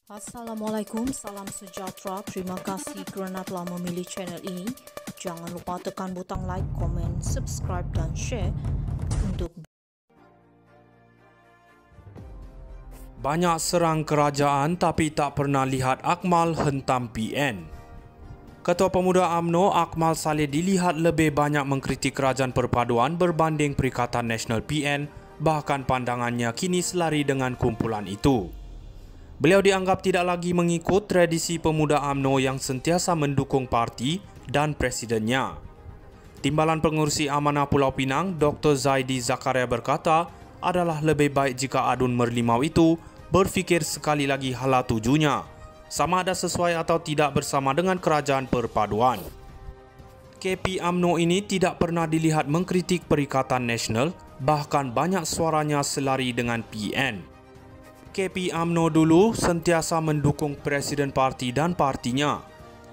Assalamualaikum, salam sejahtera. Terima kasih kerana telah memilih channel ini. Jangan lupa tekan butang like, komen, subscribe dan share untuk Banyak serang kerajaan tapi tak pernah lihat Akmal hentam PN. Ketua Pemuda UMNO Akmal Saleh dilihat lebih banyak mengkritik Kerajaan Perpaduan berbanding Perikatan Nasional PN, bahkan pandangannya kini selari dengan kumpulan itu. Beliau dianggap tidak lagi mengikut tradisi Pemuda UMNO yang sentiasa mendukung parti dan presidennya. Timbalan Pengerusi Amanah Pulau Pinang, Dr. Zaidi Zakaria berkata, adalah lebih baik jika adun merlimau itu berfikir sekali lagi hala tujunya, sama ada sesuai atau tidak bersama dengan Kerajaan Perpaduan. KP UMNO ini tidak pernah dilihat mengkritik Perikatan Nasional, bahkan banyak suaranya selari dengan PN. KP UMNO dulu sentiasa mendukung Presiden Parti dan partinya.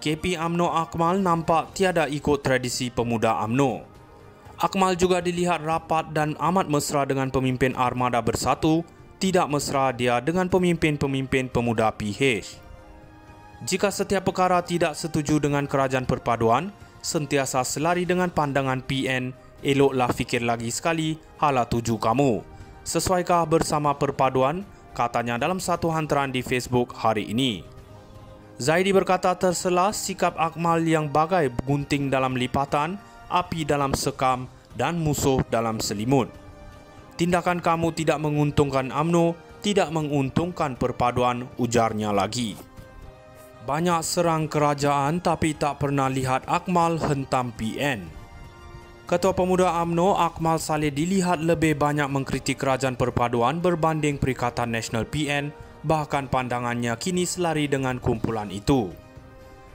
KP UMNO Akmal nampak tiada ikut tradisi Pemuda UMNO. Akmal juga dilihat rapat dan amat mesra dengan pemimpin Armada Bersatu, tidak mesra dia dengan pemimpin-pemimpin Pemuda PH. Jika setiap perkara tidak setuju dengan Kerajaan Perpaduan, sentiasa selari dengan pandangan PN, eloklah fikir lagi sekali hala tuju kamu. Sesuaikah bersama Perpaduan? Katanya dalam satu hantaran di Facebook hari ini. Zaidi berkata tersela sikap Akmal yang bagai gunting dalam lipatan, api dalam sekam dan musuh dalam selimut. Tindakan kamu tidak menguntungkan UMNO, tidak menguntungkan Perpaduan, ujarnya lagi. Banyak serang kerajaan tapi tak pernah lihat Akmal hentam PN. Ketua Pemuda UMNO Akmal Saleh dilihat lebih banyak mengkritik Kerajaan Perpaduan berbanding Perikatan Nasional PN, bahkan pandangannya kini selari dengan kumpulan itu.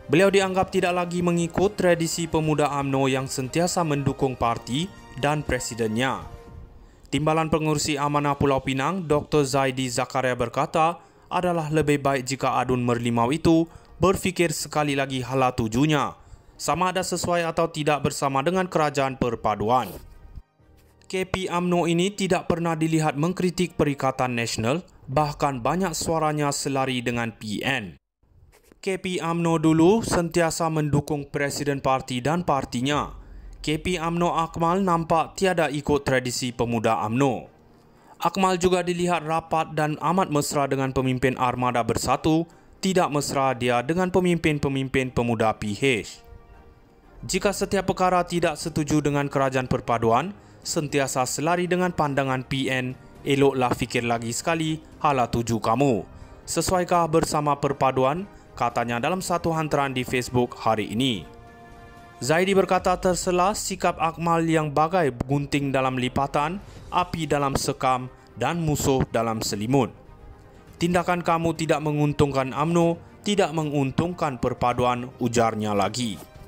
Beliau dianggap tidak lagi mengikut tradisi Pemuda UMNO yang sentiasa mendukung parti dan presidennya. Timbalan Pengerusi Amanah Pulau Pinang, Dr. Zaidi Zakaria berkata, adalah lebih baik jika adun merlimau itu berfikir sekali lagi hala tujunya, sama ada sesuai atau tidak bersama dengan Kerajaan Perpaduan. KP UMNO ini tidak pernah dilihat mengkritik Perikatan Nasional, bahkan banyak suaranya selari dengan PN. KP UMNO dulu sentiasa mendukung Presiden Parti dan partinya. KP UMNO Akmal nampak tiada ikut tradisi Pemuda UMNO. Akmal juga dilihat rapat dan amat mesra dengan pemimpin Armada Bersatu, tidak mesra dia dengan pemimpin-pemimpin Pemuda PH. Jika setiap perkara tidak setuju dengan Kerajaan Perpaduan, sentiasa selari dengan pandangan PN, eloklah fikir lagi sekali hala tuju kamu. Sesuaikah bersama Perpaduan? Katanya dalam satu hantaran di Facebook hari ini. Zaidi berkata tersela sikap Akmal yang bagai gunting dalam lipatan, api dalam sekam dan musuh dalam selimut. Tindakan kamu tidak menguntungkan UMNO, tidak menguntungkan Perpaduan, ujarnya lagi.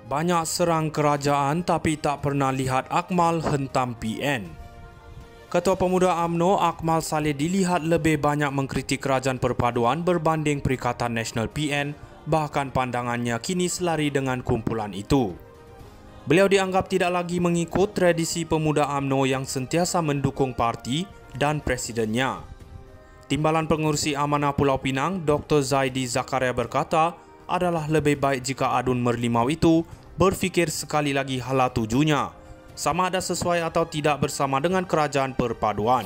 Banyak serang kerajaan tapi tak pernah lihat Akmal hentam PN. Ketua Pemuda UMNO Akmal Saleh dilihat lebih banyak mengkritik Kerajaan Perpaduan berbanding Perikatan Nasional PN, bahkan pandangannya kini selari dengan kumpulan itu. Beliau dianggap tidak lagi mengikut tradisi Pemuda UMNO yang sentiasa mendukung parti dan presidennya. Timbalan Pengerusi Amanah Pulau Pinang, Dr. Zaidi Zakaria berkata, adalah lebih baik jika adun merlimau itu berfikir sekali lagi hala tujunya, sama ada sesuai atau tidak bersama dengan Kerajaan Perpaduan.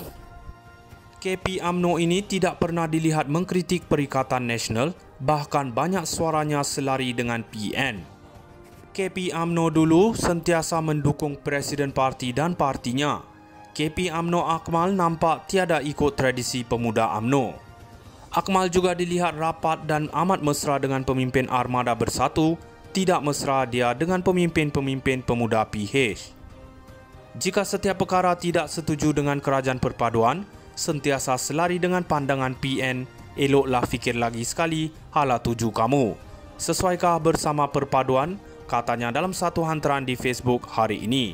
KP UMNO ini tidak pernah dilihat mengkritik Perikatan Nasional, bahkan banyak suaranya selari dengan PN. KP UMNO dulu sentiasa mendukung Presiden Parti dan partinya. KP UMNO Akmal nampak tiada ikut tradisi Pemuda UMNO. Akmal juga dilihat rapat dan amat mesra dengan pemimpin Armada Bersatu, tidak mesra dia dengan pemimpin-pemimpin Pemuda PH. Jika setiap perkara tidak setuju dengan Kerajaan Perpaduan, sentiasa selari dengan pandangan PN, eloklah fikir lagi sekali hala tuju kamu. Sesuaikah bersama Perpaduan? Katanya dalam satu hantaran di Facebook hari ini.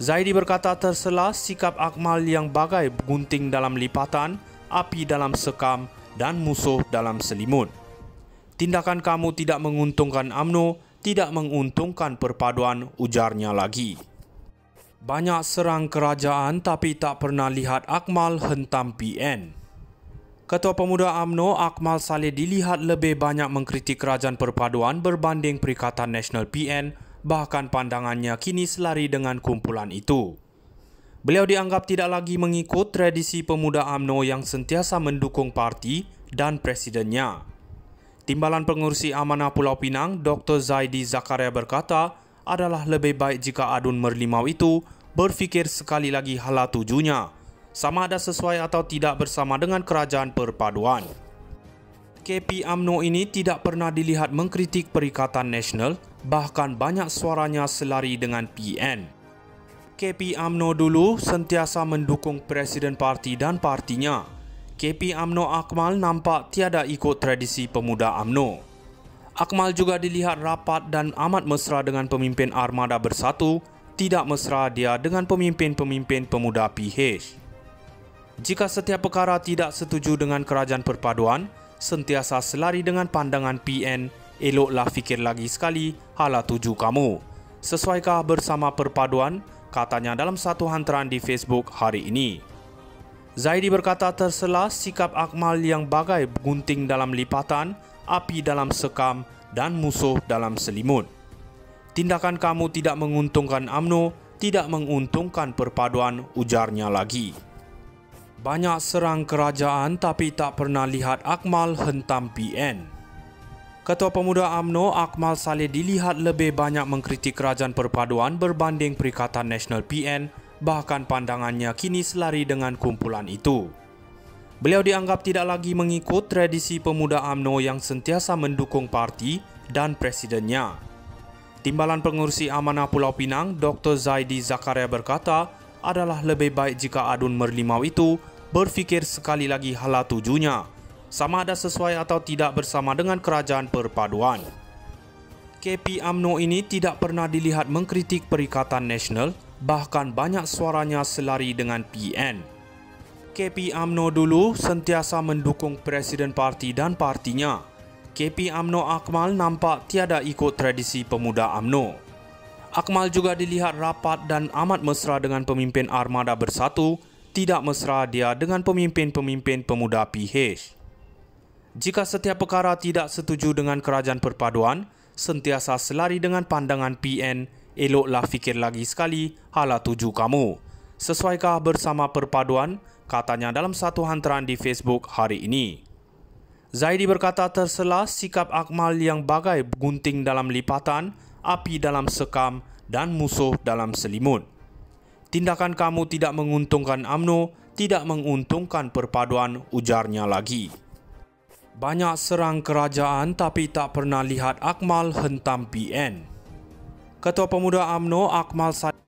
Zaidi berkata tersela sikap Akmal yang bagai gunting dalam lipatan, api dalam sekam dan musuh dalam selimut. Tindakan kamu tidak menguntungkan UMNO, tidak menguntungkan Perpaduan, ujarnya lagi. Banyak serang kerajaan tapi tak pernah lihat Akmal hentam PN. Ketua Pemuda UMNO Akmal Saleh dilihat lebih banyak mengkritik Kerajaan Perpaduan berbanding Perikatan Nasional PN, bahkan pandangannya kini selari dengan kumpulan itu. Beliau dianggap tidak lagi mengikut tradisi Pemuda UMNO yang sentiasa mendukung parti dan presidennya. Timbalan Pengerusi Amanah Pulau Pinang, Dr. Zaidi Zakaria berkata, adalah lebih baik jika adun merlimau itu berfikir sekali lagi hala tujunya, sama ada sesuai atau tidak bersama dengan Kerajaan Perpaduan. KP UMNO ini tidak pernah dilihat mengkritik Perikatan Nasional, bahkan banyak suaranya selari dengan PN. KP UMNO dulu sentiasa mendukung Presiden Parti dan partinya. KP UMNO Akmal nampak tiada ikut tradisi Pemuda UMNO. Akmal juga dilihat rapat dan amat mesra dengan pemimpin Armada Bersatu, tidak mesra dia dengan pemimpin-pemimpin Pemuda PH. Jika setiap perkara tidak setuju dengan Kerajaan Perpaduan, sentiasa selari dengan pandangan PN, eloklah fikir lagi sekali hala tuju kamu. Sesuaikah bersama Perpaduan? Katanya dalam satu hantaran di Facebook hari ini. Zaidi berkata tersela sikap Akmal yang bagai gunting dalam lipatan, api dalam sekam dan musuh dalam selimut. Tindakan kamu tidak menguntungkan UMNO, tidak menguntungkan Perpaduan, ujarnya lagi. Banyak serang kerajaan tapi tak pernah lihat Akmal hentam PN. Ketua Pemuda UMNO Akmal Saleh dilihat lebih banyak mengkritik Kerajaan Perpaduan berbanding Perikatan Nasional PN, bahkan pandangannya kini selari dengan kumpulan itu. Beliau dianggap tidak lagi mengikut tradisi Pemuda UMNO yang sentiasa mendukung parti dan presidennya. Timbalan Pengerusi Amanah Pulau Pinang, Dr. Zaidi Zakaria berkata, adalah lebih baik jika adun merlimau itu berfikir sekali lagi hala tujunya, sama ada sesuai atau tidak bersama dengan Kerajaan Perpaduan. KP UMNO ini tidak pernah dilihat mengkritik Perikatan Nasional, bahkan banyak suaranya selari dengan PN. KP UMNO dulu sentiasa mendukung Presiden Parti dan partinya. KP UMNO Akmal nampak tiada ikut tradisi Pemuda UMNO. Akmal juga dilihat rapat dan amat mesra dengan pemimpin Armada Bersatu, tidak mesra dia dengan pemimpin-pemimpin Pemuda PH. Jika setiap perkara tidak setuju dengan Kerajaan Perpaduan, sentiasa selari dengan pandangan PN, eloklah fikir lagi sekali hala tuju kamu. Sesuaikah bersama Perpaduan? Katanya dalam satu hantaran di Facebook hari ini. Zaidi berkata tersela sikap Akmal yang bagai gunting dalam lipatan, api dalam sekam dan musuh dalam selimut. Tindakan kamu tidak menguntungkan UMNO, tidak menguntungkan Perpaduan, ujarnya lagi. Banyak serang kerajaan tapi tak pernah lihat Akmal hentam PN. Ketua Pemuda UMNO Akmal Saleh